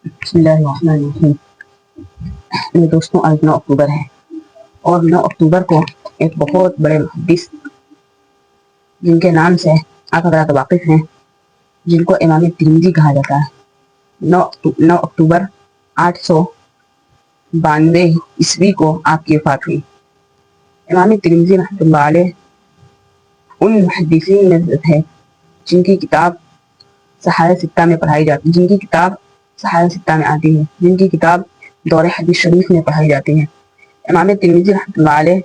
بسم اللہ الرحمن الرحیم۔ میرے دوستوں، آج 9 اکتوبر ہے اور 9 اکتوبر کو ایک بہت بڑے محدث جن کے نام سے آپ حضرات واقف ہیں، جن کو امام ترمذی کہا جاتا ہے، 9 اکتوبر 892 عیسوی کو آپ کی وفات ہوئی۔ امام ترمذی رحمۃ اللہ علیہ ان محدثین میں سے تھے جن کی کتاب صحاح ستہ میں پڑھائی جاتی ہے، جن کی کتاب صحاح ستہ میں آتی ہے، جن کی کتاب دور حدیث شریف میں پڑھائی جاتی ہے۔ امام ترمذی رحمۃ اللہ علیہ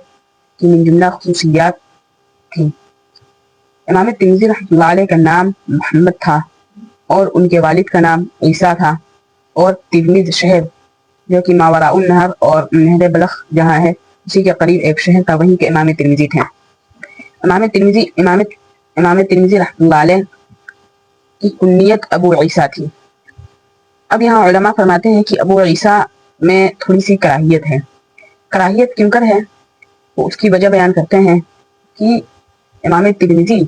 کی من جملہ خصوصیات تھی۔ امام ترمذی رحمۃ اللہ علیہ کا نام محمد تھا اور ان کے والد کا نام عیسیٰ تھا، اور ترمذ شہر جو کہ ماوراء النہر اور نہر بلخ جہاں ہے اسی کے قریب ایک شہر تھا، وہیں کے امام ترمذی تھے۔ امام ترمذی رحمۃ اللہ علیہ کی کنیت ابو عیسیٰ تھی۔ اب یہاں علماء فرماتے ہیں کہ ابو عیسیٰ میں تھوڑی سی کراہیت ہے۔ کراہیت کیوں کر ہے وہ اس کی وجہ بیان کرتے ہیں کہ امام ترمذی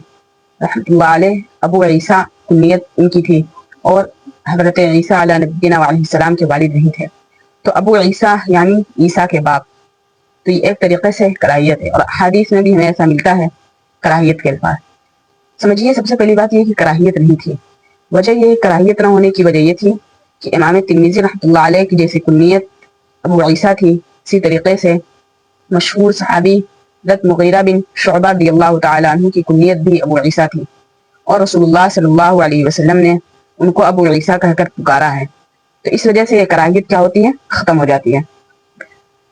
رحمۃ اللہ علیہ ابو عیسیٰ کنیت ان کی تھی، اور حضرت عیسیٰ علیہ نبینا علیہ السلام کے والد نہیں تھے، تو ابو عیسیٰ یعنی عیسیٰ کے باپ، تو یہ ایک طریقے سے کراہیت ہے، اور حدیث میں بھی ہمیں ایسا ملتا ہے کراہیت کے الفاظ۔ سمجھیے، سب سے پہلی بات یہ کہ کراہیت نہیں تھی۔ وجہ یہ کراہیت نہ ہونے کی وجہ یہ تھی کہ امام ترمذی رحمۃ اللہ علیہ کی جیسی کنیت ابو عیسیٰ تھی، اسی طریقے سے مشہور صحابی حضرت مغیرہ بن شعبہ رضی اللہ تعالیٰ عنہ کی کنیت بھی ابو عیسیٰ تھی، اور رسول اللہ صلی اللہ علیہ وسلم نے ان کو ابو عیسیٰ کہہ کر پکارا ہے، تو اس وجہ سے یہ کراہیت کیا ہوتی ہے، ختم ہو جاتی ہے۔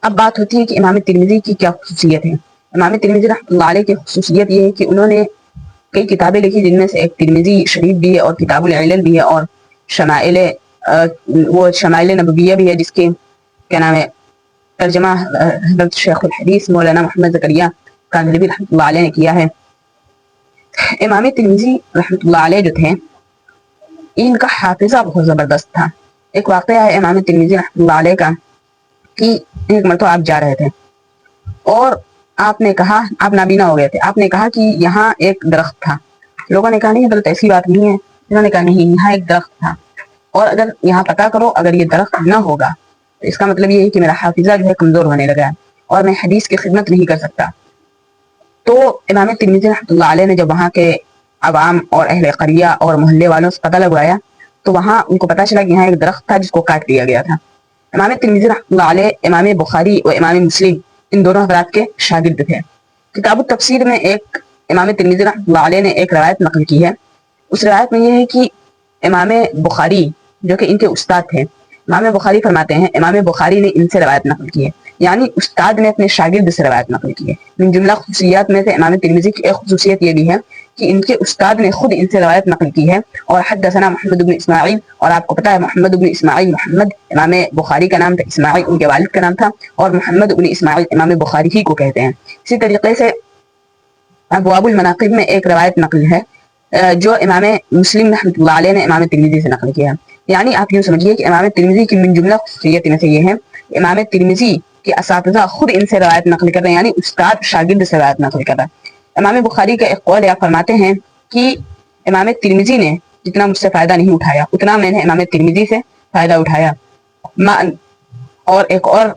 اب بات ہوتی ہے کہ امام ترمذی کی کیا خصوصیت ہے۔ امام ترمذی رحمۃ اللہ علیہ کی خصوصیت یہ ہے کہ انہوں نے کئی کتابیں لکھی، جن میں سے ایک ترمذی شریف بھی ہے، اور کتاب العلل بھی ہے، اور شمائل نبویہ بھی ہے، جس کے کیا نام ہے ترجمہ حضرت شیخ الحدیث مولانا محمد زکریہ کاندھلوی رحمۃ اللہ علیہ نے کیا ہے۔ امام ترمذی رحمۃ اللہ علیہ جو تھے، ان کا حافظہ بہت زبردست تھا۔ ایک واقعہ ہے امام ترمذی رحمۃ اللہ علیہ کا کہ ایک مرتبہ آپ جا رہے تھے اور آپ نے کہا، آپ نابینا ہو گئے تھے، آپ نے کہا کہ یہاں ایک درخت تھا۔ لوگوں نے کہا نہیں حضرت ایسی بات نہیں ہے، انہوں نے کہا نہیں، یہاں ایک درخت تھا، اور اگر یہاں پتہ کرو اگر یہ درخت نہ ہوگا تو اس کا مطلب یہ ہے کہ میرا حافظہ جو ہے کمزور ہونے لگا ہے اور میں حدیث کی خدمت نہیں کر سکتا۔ تو امام ترمذی رحمۃ اللہ علیہ نے جب وہاں کے عوام اور اہل قریہ اور محلے والوں سے پتہ لگوایا تو وہاں ان کو پتہ چلا کہ یہاں ایک درخت تھا جس کو کاٹ دیا گیا تھا۔ امام ترمذی رحمۃ اللہ علیہ امام بخاری و امام مسلم ان دونوں حضرات کے شاگرد تھے۔ کتاب التفسیر میں ایک امام ترمذی رحمۃ اللہ علیہ نے ایک روایت نقل کی ہے۔ اس روایت میں یہ ہے کہ امام بخاری جو کہ ان کے استاد تھے، امام بخاری فرماتے ہیں امام بخاری نے ان سے روایت نقل کی ہے، یعنی استاد نے اپنے شاگرد سے روایت نقل کی ہے۔ من جملہ خصوصیات میں سے امام ترمذی کی ایک خصوصیت یہ بھی ہے کہ ان کے استاد نے خود ان سے روایت نقل کی ہے، اور حدثنا محمد بن اسماعیل، اور آپ کو پتہ ہے محمد بن اسماعیل، محمد امام بخاری کا نام تھا، اسماعیل ان کے والد کا نام تھا، اور محمد بن اسماعیل امام بخاری ہی کو کہتے ہیں۔ اسی طریقے سے ابواب المناقب میں ایک روایت نقل ہے جو امام مسلم رحمۃ اللہ علیہ نے امام ترمذی سے نقل کیا ہے۔ یعنی آپ یوں سمجھیے کہ امام ترمذی کی من جملہ خصوصیت میں سے یہ ہے، امام ترمذی کے اساتذہ خود ان سے روایت نقل کر رہے ہیں، یعنی استاد شاگرد سے روایت نقل کر رہا ہے۔ امام بخاری کا ایک قول ہے، آپ فرماتے ہیں کہ امام ترمذی نے جتنا مجھ سے فائدہ نہیں اٹھایا اتنا میں نے امام ترمذی سے فائدہ اٹھایا۔ اور ایک اور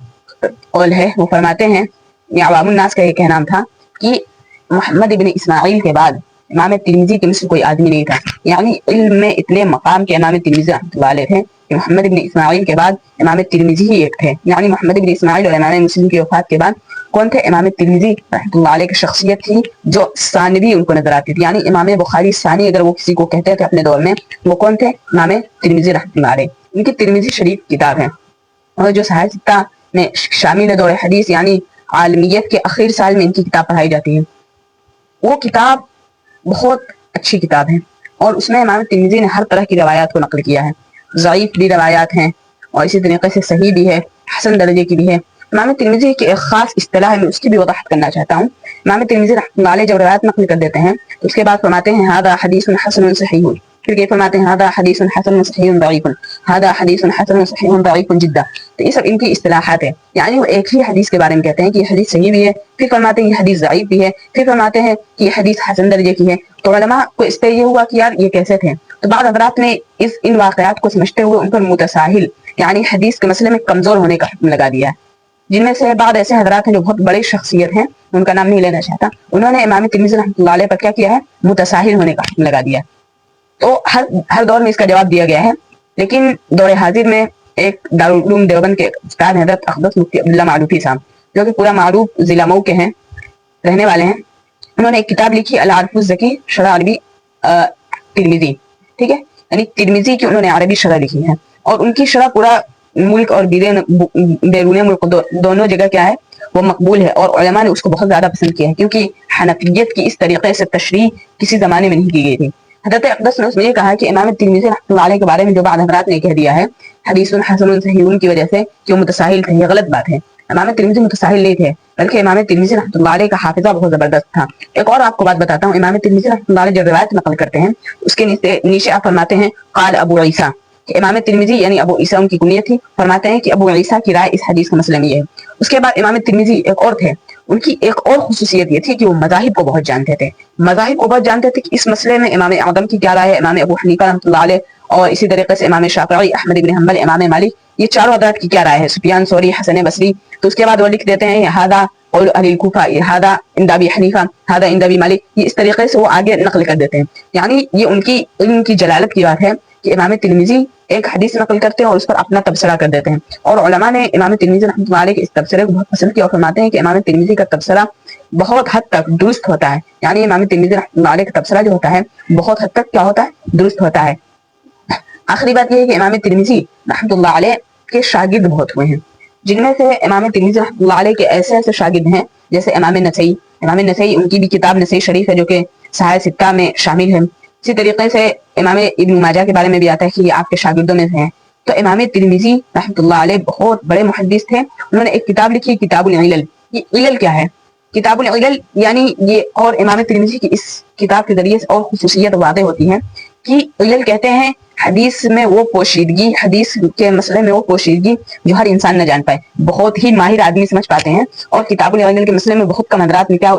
قول ہے، وہ فرماتے ہیں، یہ عوام الناس کا یہ کہنا تھا کہ محمد بن اسماعیل کے بعد امام ترمذی کے مثل کوئی آدمی نہیں تھا، یعنی علم میں اتنے مقام کے امام ترمذی رحمۃ اللہ علیہ تھے کہ محمد بن اسماعیل کے بعد امام ترمذی ہی ایک تھے، یعنی محمد بن اسماعیل اور امام مسلم کی وفات کے بعد کون تھے؟ امام ترمذی رحمۃ اللہ علیہ کی شخصیت تھی جو ثانوی ان کو نظر آتی تھی، یعنی امام بخاری ثانی اگر وہ کسی کو کہتے تھے اپنے دور میں، وہ کون تھے؟ امام ترمذی رحمۃ اللہ علیہ۔ ان کی ترمذی شریف کتاب ہے، اور جو صحاح ستہ میں شامل دور حدیث یعنی عالمیت کے آخر سال میں ان کی کتاب پڑھائی جاتی ہے، وہ کتاب بہت اچھی کتاب ہے، اور اس میں امام ترمذی نے ہر طرح کی روایات کو نقل کیا ہے، ضعیف بھی روایات ہیں اور اسی طریقے سے صحیح بھی ہے، حسن درجے کی بھی ہے۔ امام ترمذی کی ایک خاص اصطلاح ہے، میں اس کی بھی وضاحت کرنا چاہتا ہوں۔ امام ترمذی رحمۃ اللہ علیہ جب روایت نقل کر دیتے ہیں تو اس کے بعد فرماتے ہیں ھذا حدیث حسن صحیح، پھر یہ فرماتے ہیں ھذا حدیث حسن صحیح ضعیف، ھذا حدیث حسن صحیح ضعیف جدا۔ تو یہ سب ان کی اصطلاحات ہیں، یعنی وہ ایک ہی حدیث کے بارے میں کہتے ہیں کہ یہ حدیث صحیح بھی ہے، پھر فرماتے ہیں یہ حدیث ضعیف بھی ہے، پھر فرماتے ہیں کہ یہ حدیث حسن درجے کی ہے۔ تو علماء کو اس پہ یہ ہوا کہ یار یہ کیسے تھے، تو بعض حضرات نے ان واقعات کو سمجھتے ہوئے ان پر متساہل یعنی حدیث کے مسئلے میں کمزور ہونے کا حکم لگا دیا ہے، جن میں سے بعض ایسے حضرات ہیں جو بہت بڑی شخصیت ہیں، ان کا نام نہیں لینا چاہتا، انہوں نے امام ترمذی رحمۃ اللہ علیہ پر کیا کیا ہے، متساہل ہونے کا حکم لگا دیا۔ تو ہر دور میں اس کا جواب دیا گیا ہے، لیکن دور حاضر میں ایک دارالعلوم دیوبند کے استاد حضرت اقدس مفتی عبداللہ معروفی صاحب، جو کہ پورا معروف ضلع مئو کے ہیں، رہنے والے ہیں، انہوں نے ایک کتاب لکھی العارف الذکی شرح عربی ترمذی، ٹھیک ہے، یعنی ترمذی کی انہوں نے عربی شرح لکھی ہے، اور ان کی شرح پورا ملک اور بیرون ملک دونوں جگہ کیا ہے، وہ مقبول ہے، اور علماء نے اس کو بہت زیادہ پسند کیا ہے، کیونکہ حنفیت کی اس طریقے سے تشریح کسی زمانے میں نہیں کی گئی تھی۔ حضرت اقدس نے اس میں یہ کہا کہ امام ترمذی رحمۃ اللہ علیہ کے بارے میں جو بعض حضرات نے کہہ دیا ہے حدیث حسن صحیح کی وجہ سے کہ وہ متساہل تھے، یہ غلط بات ہے۔ امام ترمذی متساہل نہیں تھے، بلکہ امام ترمذی رحمۃ اللہ علیہ کا حافظہ بہت زبردست تھا۔ ایک اور آپ کو بات بتاتا ہوں، امام ترمذی رحمۃ اللہ علیہ جو روایت نقل کرتے ہیں اس کے نیچے آپ فرماتے ہیں قال ابو عیسیٰ، کہ امام ترمذی یعنی ابو عیسیٰ ان کی کنیت تھی، فرماتے ہیں کہ ابو عیسیٰ کی رائے اس حدیث کا مسئلہ یہ ہے۔ اس کے بعد امام ترمذی ایک اور تھے، ان کی ایک اور خصوصیت یہ تھی کہ وہ مذاہب کو بہت جانتے تھے، مذاہب کو بہت جانتے تھے کہ اس مسئلے میں امام اعظم کی کیا رائے ہے، امام ابو حنیفہ رحمۃ اللہ علیہ، اور اسی طریقے سے امام شافعی، احمد بن حنبل، امام مالک، یہ چاروں حضرات کی کیا رائے ہے، سفیان ثوری، حسن بصری۔ تو اس کے بعد وہ لکھ دیتے ہیں ھذا قول اہل الکوفہ، ھذا عند ابی حنیفہ، ھذا عند ابی مالک، یہ اس طریقے سے وہ آگے نقل کر دیتے ہیں۔ یعنی یہ ان کی علم کی جلالت کی بات ہے کہ امام ترمذی ایک حدیث نقل کرتے ہیں اور اس پر اپنا تبصرہ کر دیتے ہیں، اور علماء نے امام ترمذی رحمۃ اللہ علیہ کے اس تبصرے کو بہت پسند کیا اور فرماتے ہیں کہ امام ترمذی کا تبصرہ بہت حد تک درست ہوتا ہے، یعنی امام ترمذی رحمۃ اللہ علیہ کا تبصرہ جو ہوتا ہے بہت حد تک کیا ہوتا ہے، درست ہوتا ہے۔ آخری بات یہ ہے کہ امام ترمذی رحمۃ اللہ علیہ کے شاگرد بہت ہوئے ہیں، جن میں سے امام ترمذی رحمۃ اللہ علیہ کے ایسے ایسے شاگرد ہیں جیسے امام نسائی، امام نسائی ان کی بھی کتاب نسائی شریف ہے جو کہ صحاح ستہ میں شامل ہے۔ اسی طریقے سے امام ابن ماجہ کے بارے میں بھی آتا ہے کہ یہ آپ کے شاگردوں میں سے ہیں۔ تو امام ترمذی رحمۃ اللہ علیہ بہت بڑے محدث تھے، انہوں نے ایک کتاب لکھی کتاب العلل۔ یہ علل کیا ہے؟ کتاب العلل یعنی یہ، اور امام ترمذی کی اس کتاب کے ذریعے سے اور خصوصیت واضح ہوتی ہے کہ علل کہتے ہیں حدیث میں وہ پوشیدگی، حدیث کے مسئلے میں وہ پوشیدگی جو ہر انسان نہ جان پائے، بہت ہی ماہر آدمی سمجھ پاتے ہیں، اور کتاب العلل کے مسئلے میں بہت کم حضرات نے کیا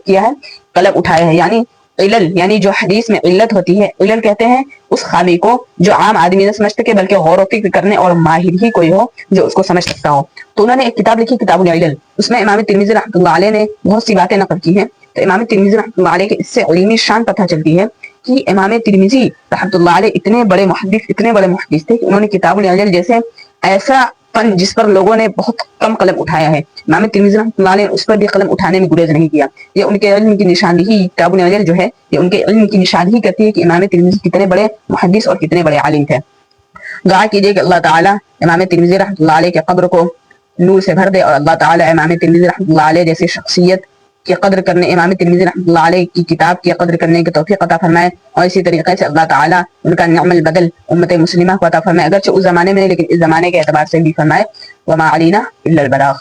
کیا ہے، قلم اٹھایا ہے۔ یعنی علل یعنی جو حدیث میں علت ہوتی ہے، علل کہتے ہیں اس خامی کو جو عام آدمی نہ سمجھ سکے بلکہ غور و فکر کرنے اور ماہر ہی کوئی ہو جو اس کو سمجھ سکتا ہو۔ تو انہوں نے ایک کتاب لکھی کتاب العلل، اس میں امام ترمذی رحمۃ اللہ علیہ نے بہت سی باتیں نقل کی ہیں۔ تو امام ترمذی رحمۃ اللہ علیہ کے اس سے علمی شان پتہ چلتی ہے کہ امام ترمذی رحمۃ اللہ علیہ اتنے بڑے محدث تھے کہ انہوں نے کتاب العلل جیسے ایسا فن جس پر لوگوں نے بہت کم قلم اٹھایا ہے، امام ترمذی رحمۃ اللہ علیہ نے اس پر بھی قلم اٹھانے میں گریز نہیں کیا۔ یہ ان کے علم کی نشاندہی، کتاب العلل جو ہے یہ ان کے علم کی نشاندہی کرتی ہے کہ امام ترمذی کتنے بڑے محدث اور کتنے بڑے عالم تھے۔ دعا کیجیے کہ اللہ تعالیٰ امام ترمذی رحمۃ اللہ علیہ کے قبر کو نور سے بھر دے، اور اللہ تعالیٰ امام ترمذی رحمۃ اللہ علیہ جیسی شخصیت کی قدر کرنے، امام ترمذی رحمۃ اللہ علیہ کی کتاب کی قدر کرنے کی توفیق عطا فرمائے، اور اسی طریقے سے اللہ تعالیٰ ان کا نعم البدل امت مسلمہ کو عطا فرمائے، اگرچہ اس زمانے میں لیکن اس زمانے کے اعتبار سے بھی فرمائے وما علینا الا البلاغ۔